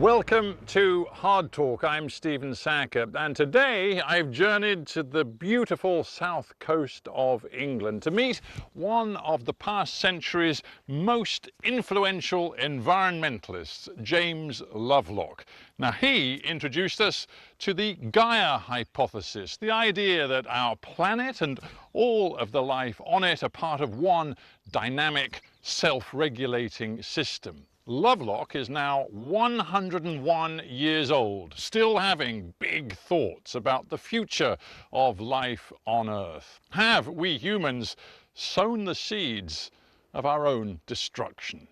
Welcome to Hard Talk. I'm Stephen Sackur, and today I've journeyed to the beautiful south coast of England to meet one of the past century's most influential environmentalists, James Lovelock. Now, he introduced us to the Gaia hypothesis, the idea that our planet and all of the life on it are part of one dynamic, self-regulating system. Lovelock is now 101 years old, still having big thoughts about the future of life on Earth. Have we humans sown the seeds of our own destruction?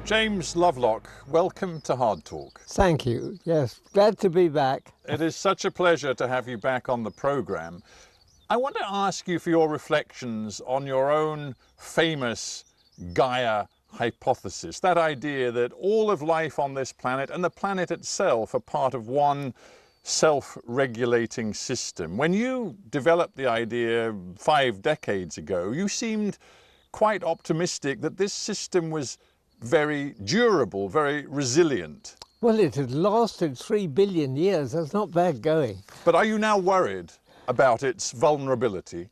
James Lovelock, welcome to Hard Talk. Thank you. Yes, glad to be back. It is such a pleasure to have you back on the programme. I want to ask you for your reflections on your own famous Gaia hypothesis, that idea that all of life on this planet and the planet itself are part of one self-regulating system. When you developed the idea 5 decades ago, you seemed quite optimistic that this system was very durable, very resilient. Well, it had lasted 3 billion years. That's not bad going. But are you now worried about its vulnerability?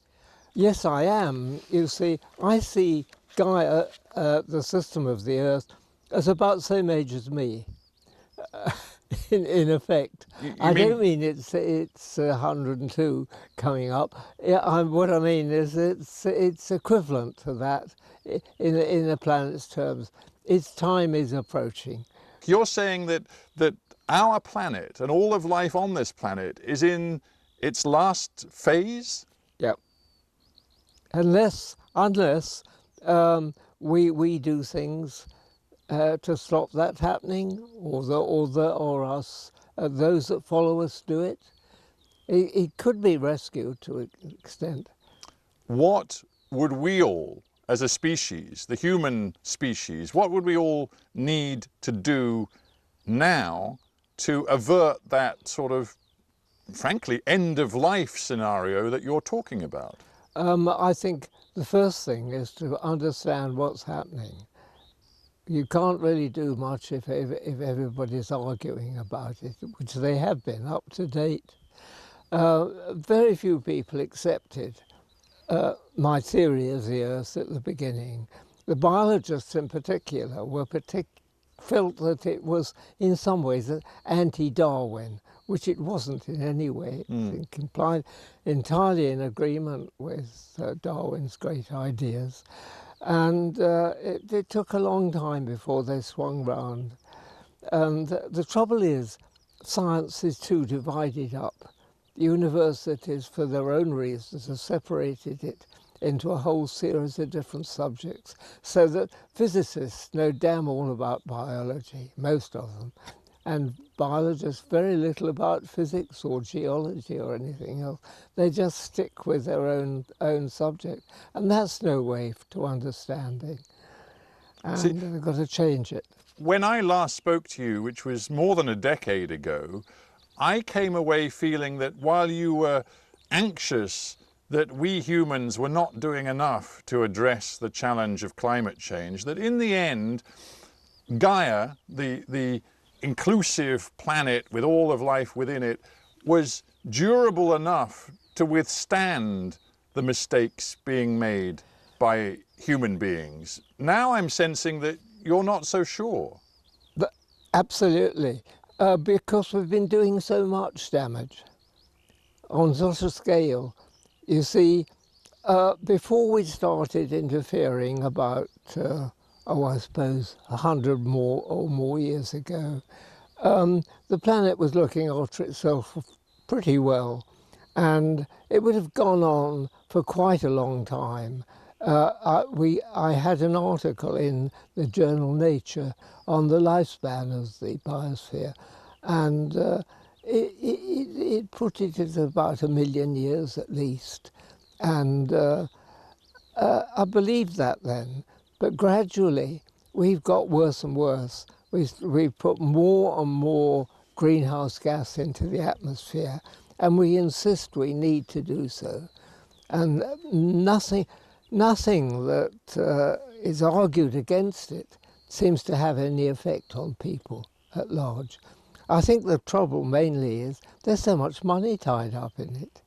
Yes, I am. You see, I see Gaia, the system of the Earth, as about the same age as me, in effect. I don't mean it's 102 coming up. What I mean is it's equivalent to that in the planet's terms. Its time is approaching. You're saying that our planet and all of life on this planet is in its last phase? Yep. Unless we do things to stop that happening, or us, those that follow us do it. It could be rescued to an extent. What would we all, as a species, the human species, what would we all need to do now to avert that sort of, frankly, end-of-life scenario that you're talking about? I think the first thing is to understand what's happening. You can't really do much if everybody's arguing about it, which they have been up to date. Very few people accepted my theory of the Earth at the beginning. The biologists in particular felt that it was in some ways anti-Darwin, which it wasn't in any way. It implied entirely in agreement with Darwin's great ideas. And it took a long time before they swung round. And the trouble is, science is too divided up. Universities, for their own reasons, have separated it into a whole series of different subjects, so that physicists know damn all about biology, most of them, and biologists very little about physics or geology or anything else. They just stick with their own subject, and that's no way to understanding. And they've got to change it. When I last spoke to you, which was more than a decade ago, I came away feeling that while you were anxious that we humans were not doing enough to address the challenge of climate change, that in the end, Gaia, the inclusive planet with all of life within it, was durable enough to withstand the mistakes being made by human beings. Now I'm sensing that you're not so sure. Absolutely. Because we've been doing so much damage on such a scale. You see, before we started interfering about, I suppose, 100 more years ago, the planet was looking after itself pretty well, and it would have gone on for quite a long time. I had an article in the journal Nature on the lifespan of the biosphere, and it put it at about 1 million years at least. And I believed that then, but gradually we've got worse and worse. We put more and more greenhouse gas into the atmosphere, and we insist we need to do so. And nothing that is argued against it seems to have any effect on people at large. I think the trouble mainly is there's so much money tied up in it.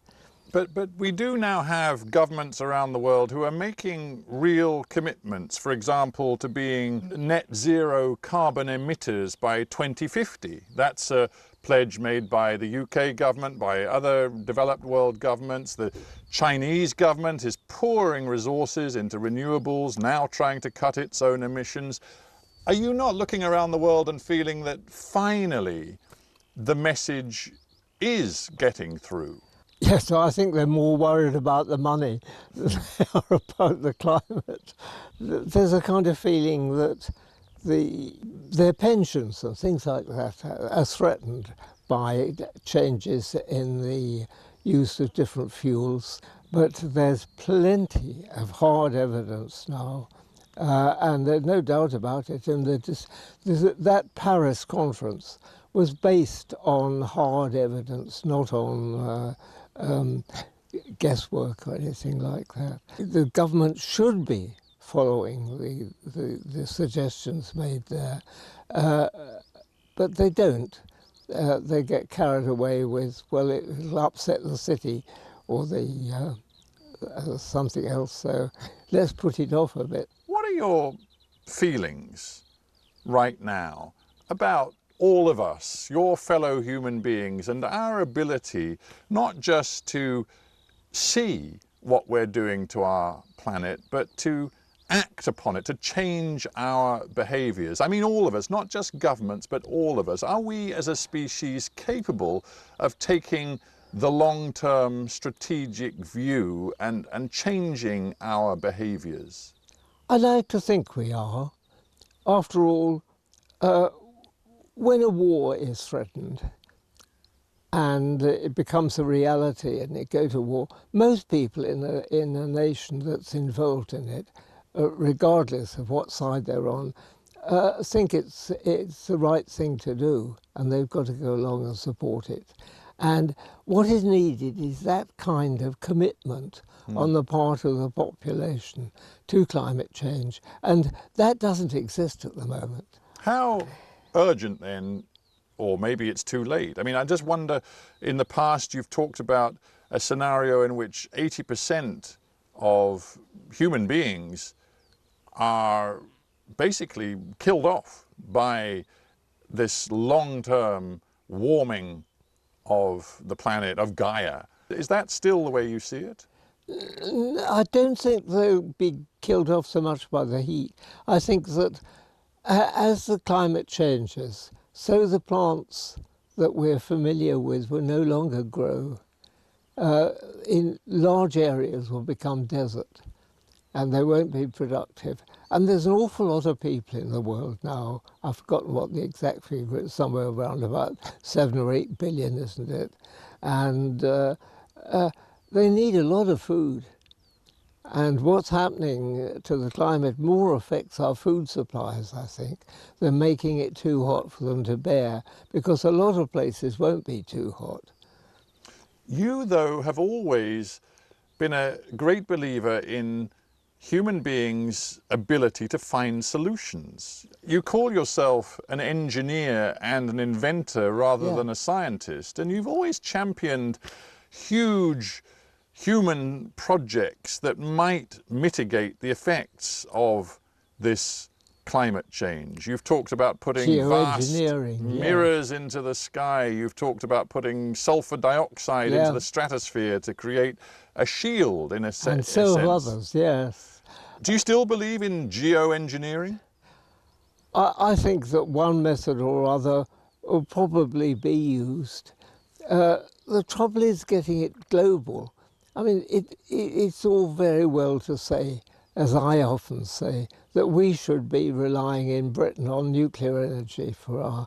But we do now have governments around the world who are making real commitments, for example, to being net zero carbon emitters by 2050. That's a pledge made by the UK government, by other developed world governments. The Chinese government is pouring resources into renewables, now trying to cut its own emissions. Are you not looking around the world and feeling that finally the message is getting through? Yes, I think they're more worried about the money than they are about the climate. There's a kind of feeling that their pensions and things like that are threatened by changes in the use of different fuels. But there's plenty of hard evidence now, and there's no doubt about it. And that Paris conference was based on hard evidence, not on guesswork or anything like that. The government should be following the suggestions made there, but they don't. They get carried away with, well, it'll upset the city or the something else, so let's put it off a bit. What are your feelings right now about all of us, your fellow human beings, and our ability not just to see what we're doing to our planet, but to act upon it, to change our behaviours? I mean, all of us, not just governments, but all of us. Are we as a species capable of taking the long-term strategic view and changing our behaviours? I like to think we are. After all, when a war is threatened and it becomes a reality and they go to war, most people in a nation that's involved in it, regardless of what side they're on, think it's the right thing to do, and they've got to go along and support it. And what is needed is that kind of commitment on the part of the population to climate change, and that doesn't exist at the moment. How urgent then, or maybe it's too late? I mean, I just wonder, in the past you've talked about a scenario in which 80% of human beings are basically killed off by this long-term warming of the planet, of Gaia. Is that still the way you see it? I don't think they'll be killed off so much by the heat. I think that as the climate changes, so the plants that we're familiar with will no longer grow. In large areas will become desert, and they won't be productive. And there's an awful lot of people in the world now, I've forgotten what the exact figure is, somewhere around about 7 or 8 billion, isn't it? And they need a lot of food. And what's happening to the climate more affects our food supplies, I think, than making it too hot for them to bear, because a lot of places won't be too hot. You, though, have always been a great believer in human beings' ability to find solutions. You call yourself an engineer and an inventor rather than a scientist, and you've always championed huge human projects that might mitigate the effects of this climate change. You've talked about putting vast mirrors into the sky. You've talked about putting sulfur dioxide into the stratosphere to create a shield, in a sense. And so have others, yes. Do you still believe in geoengineering? I think that one method or other will probably be used. The trouble is getting it global. I mean, it's all very well to say, as I often say, that we should be relying in Britain on nuclear energy for our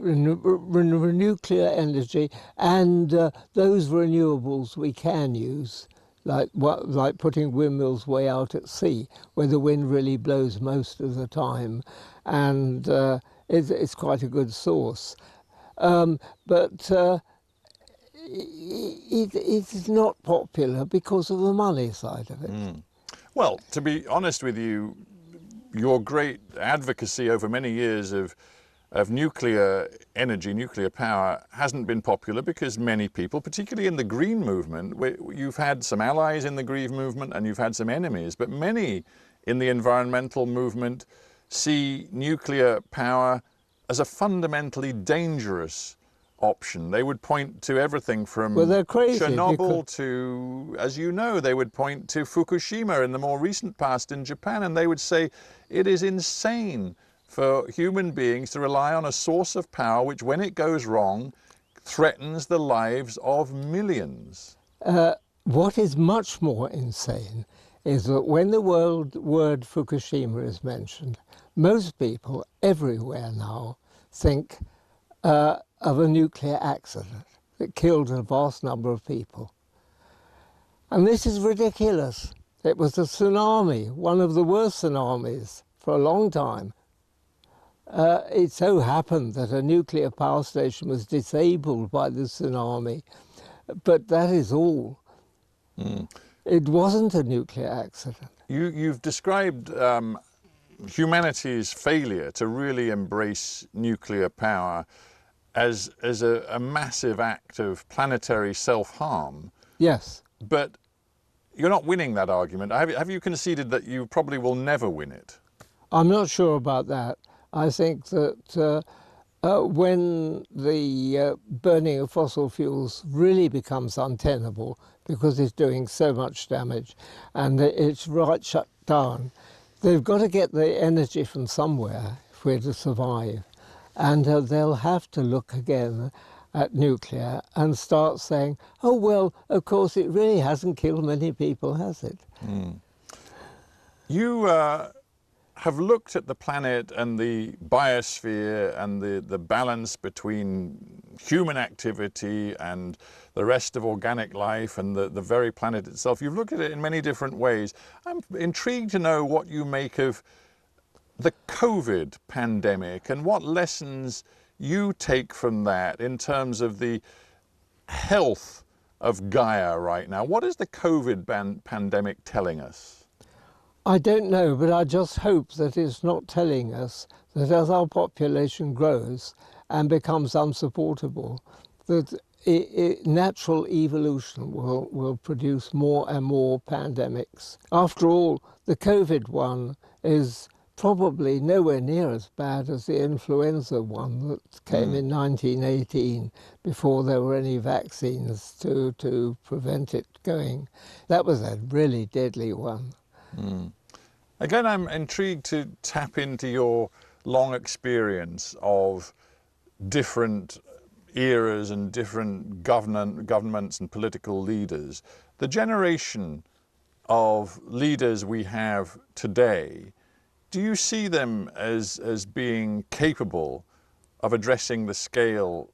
nuclear energy and those renewables we can use, like putting windmills way out at sea, where the wind really blows most of the time, and it's quite a good source. But it is not popular because of the money side of it. Well, to be honest with you, your great advocacy over many years of nuclear energy, nuclear power, hasn't been popular because many people, particularly in the Green movement, you've had some allies in the Green movement and you've had some enemies, but many in the environmental movement see nuclear power as a fundamentally dangerous option. They would point to everything from They're crazy Chernobyl to, as you know, they would point to Fukushima in the more recent past in Japan, and they would say it is insane for human beings to rely on a source of power which, when it goes wrong, threatens the lives of millions. What is much more insane is that when the word Fukushima is mentioned, most people everywhere now think of a nuclear accident that killed a vast number of people. And this is ridiculous. It was a tsunami, one of the worst tsunamis for a long time. It so happened that a nuclear power station was disabled by the tsunami, but that is all. It wasn't a nuclear accident. You've described humanity's failure to really embrace nuclear power as a massive act of planetary self-harm. Yes. But you're not winning that argument. Have you conceded that you probably will never win it? I'm not sure about that. I think that when the burning of fossil fuels really becomes untenable because it's doing so much damage and it's right shut down, they've got to get the energy from somewhere if we're to survive. And they'll have to look again at nuclear and start saying, oh, well, of course, it really hasn't killed many people, has it? You have looked at the planet and the biosphere and the balance between human activity and the rest of organic life and the very planet itself. You've looked at it in many different ways. I'm intrigued to know what you make of the COVID pandemic and what lessons you take from that in terms of the health of Gaia right now. What is the COVID pandemic telling us? I don't know, but I just hope that it's not telling us that as our population grows and becomes unsupportable, that natural evolution will produce more and more pandemics. After all, the COVID one is probably nowhere near as bad as the influenza one that came in 1918 before there were any vaccines to prevent it going. That was a really deadly one. Again, I'm intrigued to tap into your long experience of different eras and different governments and political leaders. The generation of leaders we have today, do you see them as being capable of addressing the scale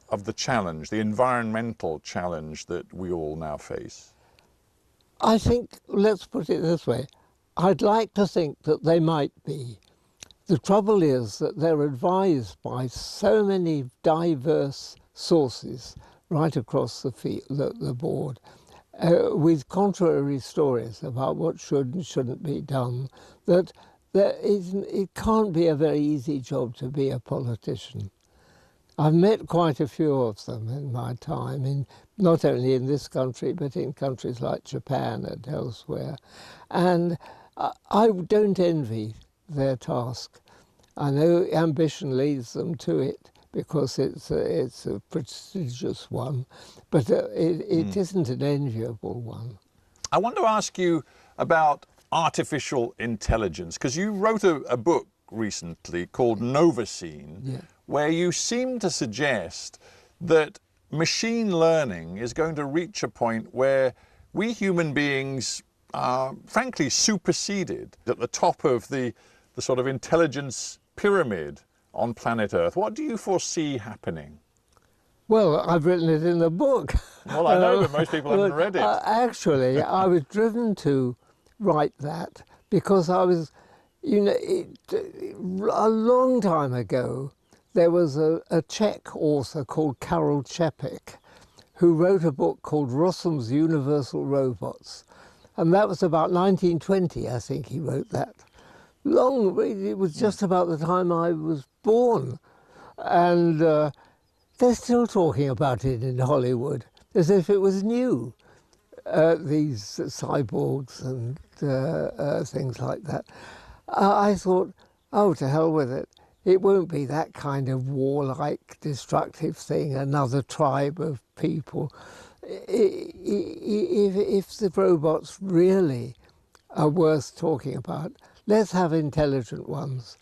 of the challenge, the environmental challenge that we all now face? I think, let's put it this way, I'd like to think that they might be. The trouble is that they're advised by so many diverse sources right across the board, with contrary stories about what should and shouldn't be done, that it can't be a very easy job to be a politician. I've met quite a few of them in my time, not only in this country, but in countries like Japan and elsewhere. And I don't envy their task. I know ambition leads them to it because it's a prestigious one, but it isn't an enviable one. I want to ask you about artificial intelligence, because you wrote a book recently called Novacine, where you seem to suggest that machine learning is going to reach a point where we human beings are frankly superseded at the top of the sort of intelligence pyramid on planet Earth. What do you foresee happening? Well, I've written it in the book. Well, I know, but most people haven't read it. Actually, I was driven to write that because I was You know, a long time ago, there was a Czech author called Karel Čapek, who wrote a book called Rossum's Universal Robots. And that was about 1920, I think he wrote that. It was just about the time I was born. And they're still talking about it in Hollywood, as if it was new, these cyborgs and things like that. I thought, oh, to hell with it. It won't be that kind of warlike, destructive thing, another tribe of people. If the robots really are worth talking about, let's have intelligent ones.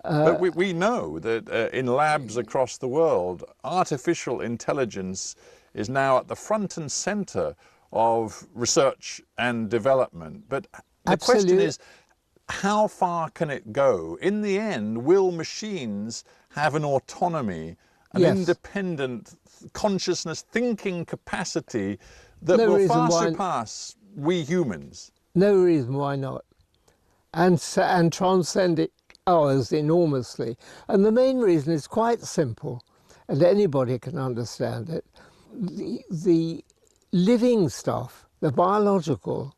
But we know that in labs across the world, artificial intelligence is now at the front and center of research and development. But the question is, how far can it go? In the end, will machines have an autonomy, an independent consciousness, thinking capacity that will far surpass we humans? No reason why not. And transcend it ours enormously. And the main reason is quite simple, and anybody can understand it. The living stuff, the biological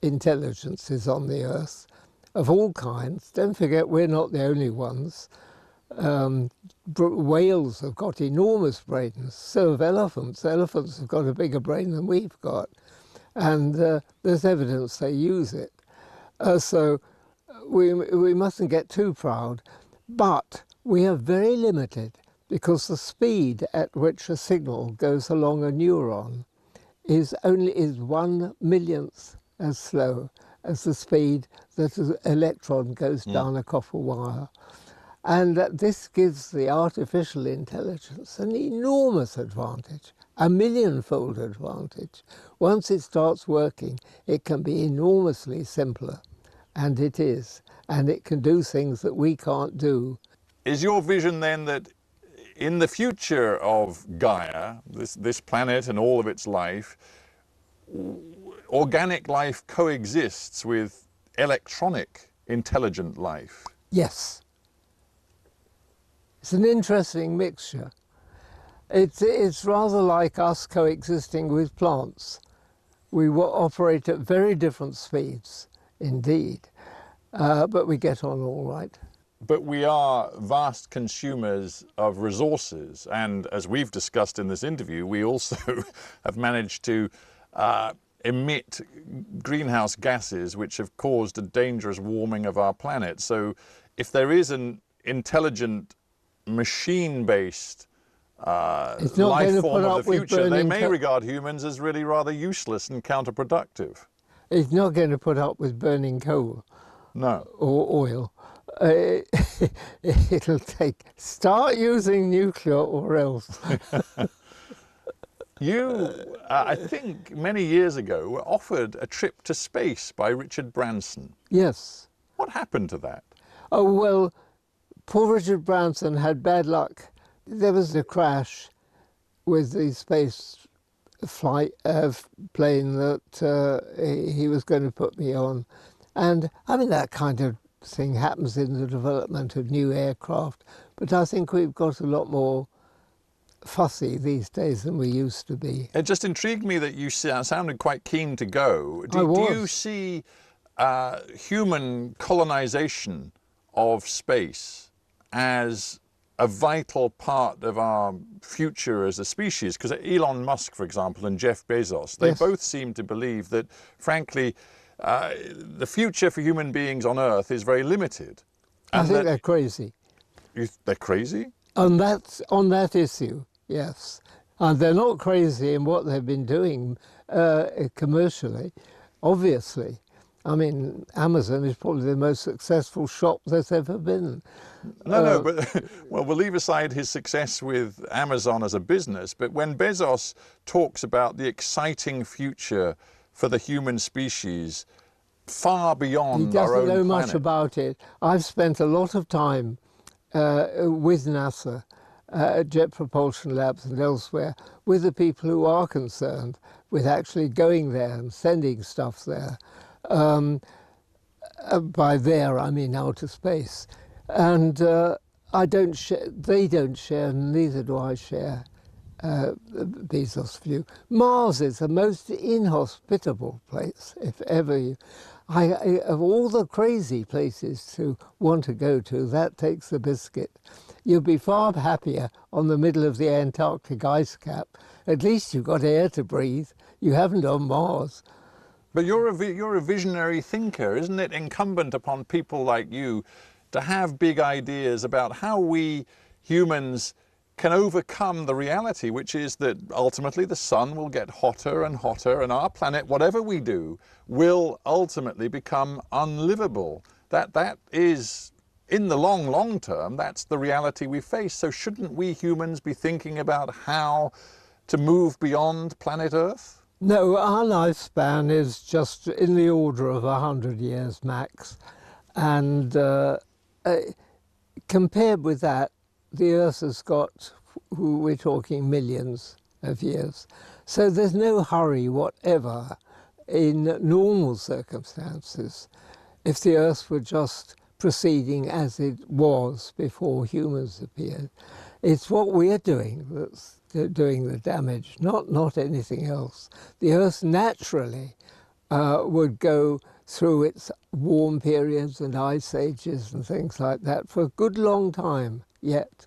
intelligences on the Earth, of all kinds. Don't forget, we're not the only ones. Whales have got enormous brains, so have elephants. Elephants have got a bigger brain than we've got. And there's evidence they use it. So we mustn't get too proud. But we are very limited, because the speed at which a signal goes along a neuron is 1/millionth as slow as the speed that an electron goes down a copper wire. And this gives the artificial intelligence an enormous advantage, a millionfold advantage. Once it starts working, it can be enormously simpler, and it is. And it can do things that we can't do. Is your vision then that in the future of Gaia, this planet and all of its life, organic life coexists with electronic intelligent life? Yes. It's an interesting mixture. It's rather like us coexisting with plants. We operate at very different speeds, indeed, but we get on all right. But we are vast consumers of resources, and as we've discussed in this interview, we also have managed to emit greenhouse gases which have caused a dangerous warming of our planet. So if there is an intelligent machine-based life form of the future, they may regard humans as really rather useless and counterproductive. It's not going to put up with burning coal. No. Or oil. It'll start using nuclear or else. You, I think many years ago, were offered a trip to space by Richard Branson. Yes. What happened to that? Oh, well, poor Richard Branson had bad luck. There was a crash with the space flight plane that he was going to put me on. And I mean, that kind of thing happens in the development of new aircraft, but I think we've got a lot more fussy these days than we used to be. It just intrigued me that you sounded quite keen to go. Do you see human colonization of space as a vital part of our future as a species? Because Elon Musk, for example, and Jeff Bezos, they both seem to believe that, frankly, the future for human beings on Earth is very limited. I think they're crazy. They're crazy? On that issue, yes. And they're not crazy in what they've been doing commercially, obviously. I mean, Amazon is probably the most successful shop there's ever been. No, but well, we'll leave aside his success with Amazon as a business, but when Bezos talks about the exciting future for the human species, far beyond our own planet. He doesn't know much about it. I've spent a lot of time with NASA, at Jet Propulsion Labs and elsewhere, with the people who are concerned with actually going there and sending stuff there. By there, I mean outer space. And I don't share, they don't share, neither do I share Bezos' view. Mars is the most inhospitable place, if ever you... of all the crazy places to want to go to, that takes the biscuit. You'll be far happier on the middle of the Antarctic ice cap. At least you've got air to breathe. You haven't on Mars. But you're a visionary thinker. Isn't it incumbent upon people like you to have big ideas about how we humans can overcome the reality, which is that ultimately the sun will get hotter and hotter, and our planet, whatever we do, will ultimately become unlivable. That is, in the long term, that's the reality we face. So shouldn't we humans be thinking about how to move beyond planet Earth? No, our lifespan is just in the order of 100 years max. And compared with that, the Earth has got, we're talking millions of years. So there's no hurry whatever in normal circumstances. If the Earth were just proceeding as it was before humans appeared, it's what we're doing that's doing the damage, not anything else. The Earth naturally would go through its warm periods and ice ages and things like that for a good long time yet.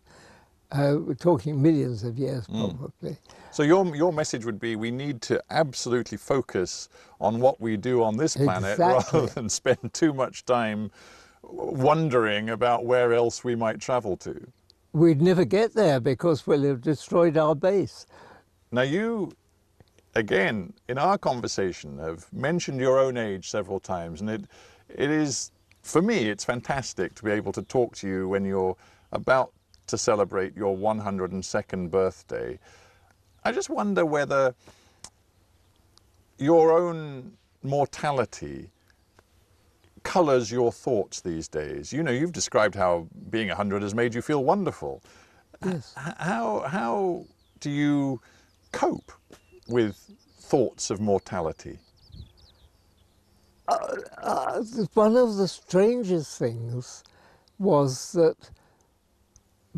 We're talking millions of years probably. So your message would be we need to absolutely focus on what we do on this planet rather than spend too much time wondering about where else we might travel to. We'd never get there because we'll have destroyed our base. Now you, again, in our conversation, have mentioned your own age several times, and it is, for me, it's fantastic to be able to talk to you when you're about to celebrate your 102nd birthday. I just wonder whether your own mortality colours your thoughts these days. You know, you've described how being 100 has made you feel wonderful. Yes. How do you cope with thoughts of mortality? One of the strangest things was that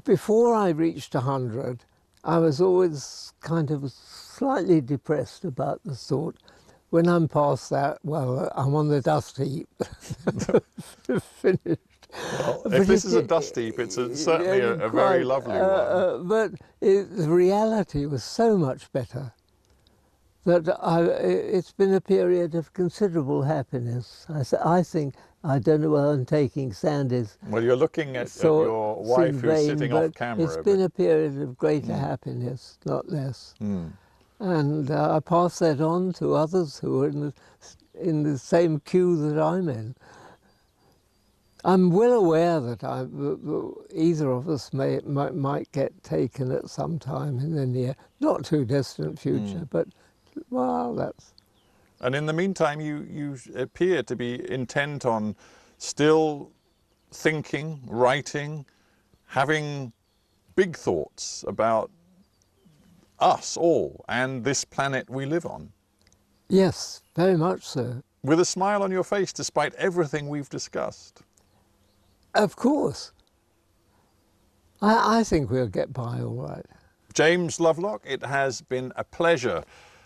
before I reached 100, I was always kind of slightly depressed about the thought, when I'm past that, well, I'm on the dust heap. Finished. Well, if this is a dust heap, it's certainly a very lovely one. But the reality was so much better that it's been a period of considerable happiness. I think, I don't know where I'm taking Sandy's. Well, you're looking at your wife who's sitting off camera. It's been a period of greater happiness, not less. And I pass that on to others who are in the same queue that I'm in. I'm well aware that either of us might get taken at some time in the near, not too distant future, but, well, that's... And in the meantime, you appear to be intent on still thinking, writing, having big thoughts about us all and this planet we live on. Yes, very much so. With a smile on your face despite everything we've discussed. Of course. I think we'll get by all right. James Lovelock, it has been a pleasure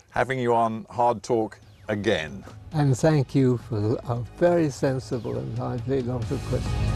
having you on Hard Talk again. And thank you for a very sensible and lively lot of questions.